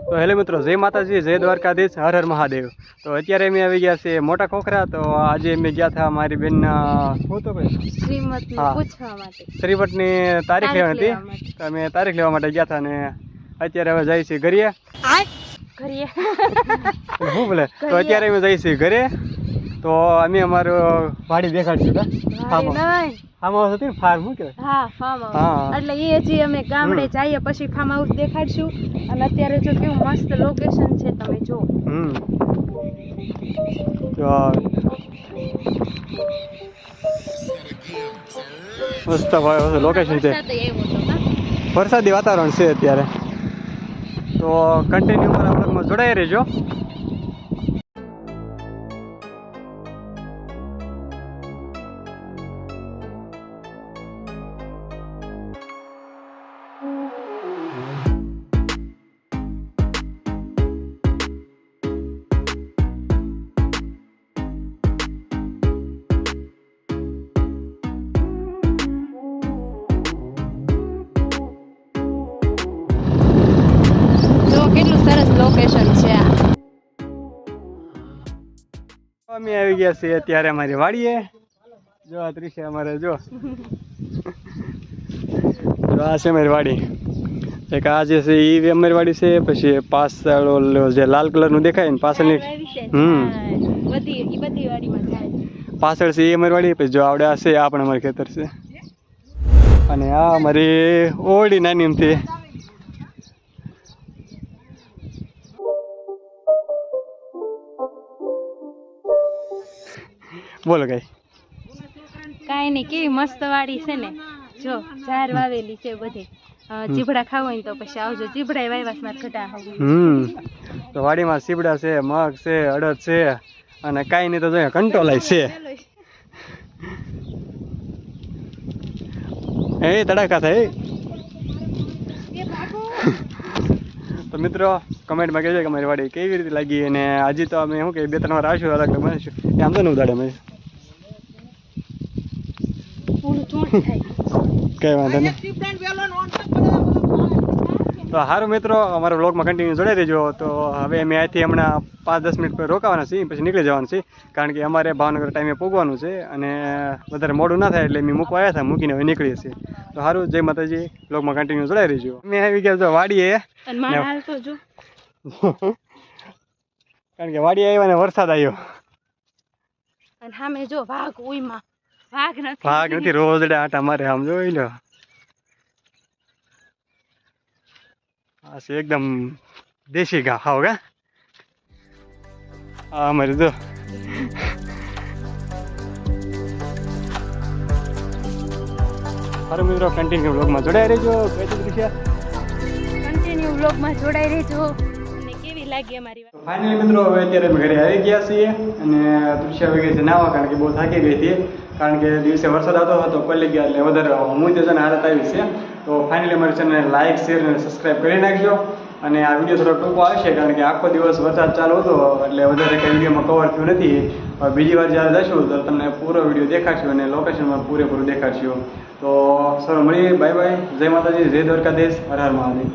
તો હેલો મિત્રો, જય માતાજી, જય દ્વારકાધીશ, હર હર મહાદેવ। તો અત્યારે અમે આવી ગયા છે મોટા ખોખરા। તો આજે અમે ગયા હતા મારી બેન શું તો ભાઈ શ્રીવટની તારીખ લેવાની હતી, તો અમે તારીખ લેવા માટે ગયા હતા ને અત્યારે હવે જાય છે ઘરે। શું બોલે? તો અત્યારે અમે જઈએ છીએ ઘરે। તો અમે અમારું વાડી દેખાડશું ફાર્મ હાઉસ હતી ને, ફાર્મ શું કહેવાય? હા, ફાર્મ હાઉસ। એટલે એ હજી અમે ગામડે જઈએ પછી ફાર્મ હાઉસ દેખાડશું। અને અત્યારે જો કેવું મસ્ત લોકેશન છે, તમે જો। મસ્ત ભાઈ લોકેશન છે, વરસાદી વાતાવરણ છે અત્યારે। તો કન્ટિન્યુ મારા બ્લોગમાં જોડાઈ રહેજો। કેટલું સરસ લોકેશન છે આ। અમે આવી ગયા છીએ અત્યારે અમારી વાડીએ। જો આ ત્રિષા અમારે જો આ છે અમારી વાડી। એક આ જે છે એ અમારી વાડી છે। પછી પાછળ જે લાલ કલર નું દેખાય ને પાછળની પાછળ છે એ અમારી વાડી। પછી જો આવડે આ છે આ પણ અમારી ખેતર છે। અને આ અમારી ઓરડી નાની એમથી। બોલો કાઈ નહીં, કેવી મસ્ત વાડી છે ને। જો ઝાડ વાવેલી છે બધી। ચીભડા ખાવું હોય તો પછી આવજો। ચીભડા વાવ્યા માર ઘટા તો વાડીમાં સીબડા છે, મગ છે, અડદ છે, અને કાઈ નહીં તો જોઈએ કંટોલાય છે। એ તડાકા થાય। તો મિત્રો કમેન્ટમાં કહેજો કે મારી વાડી કેવી રીતે લાગી। અને હજી તો અમે શું કે 2-3 વાર આવશું અલગ બનીશું એ આમ તો ન ઉદાડે અમે કઈ વાંધો નહીં। તો સારું મિત્રો, અમારા વ્લોગમાં કન્ટિન્યુ જોડાઈ રહેજો। તો હવે અમે અહીંથી હમણાં 5-10 મિનિટ પર રોકાવાના છીએ, પછી નીકળી જવાનું છે, કારણ કે અમારે ભાવનગર ટાઈમે પહોંચવાનું છે અને વધારે મોડું ના થાય એટલે અમે મૂકવા આવ્યા હતા, મૂકીને હવે નીકળીએ છીએ। તો સારું, જય માતાજી, વ્લોગમાં કન્ટિન્યુ જોડાઈ રહેજો। અમે આવી ગયા જો વાડીએ, કારણ કે વાડી આવ્યા ને વરસાદ આવ્યો અને સામે જો વાઘ ઉઈમાં ભાગ નથી, રોજડે આટા મારે આમ જોઈ લો। આ છે એકદમ દેશી ઘા હાવ કા આ અમારે જો સારું મિત્રો, કન્ટિન્યુ વ્લોગમાં જોડાઈ રહેજો। કન્ટિન્યુ વ્લોગમાં જોડાઈ રહેજો। અને કેવી લાગી અમારી વાત? ફાઇનલી મિત્રો હવે અત્યારે અમે ઘરે આવી ગયા છીએ અને તૃષા આવી ગઈ છે નાવા, કારણ કે બહુ થાકી ગઈ હતી, કારણ કે દિવસે વરસાદ આવતો હતો, પલ્લી ગયા એટલે વધારે હું તો છે હાલત આવી છે। તો ફાઇનલી અમારી ચેનલને લાઇક, શેર અને સબસ્ક્રાઈબ કરી નાખજો। અને આ વિડીયો થોડો ટૂંકો આવશે, કારણ કે આખો દિવસ વરસાદ ચાલુ હતો એટલે વધારે કંઈ વિડીયોમાં કવર થયું નથી। બીજી વાર જ્યારે જશું તો તમને પૂરો વિડીયો દેખાડશું અને લોકેશનમાં પૂરેપૂરું દેખાડશું। તો સર મળીએ, બાય બાય, જય માતાજી, જય દ્વારકાધીશ, હર હર મહાદેવ।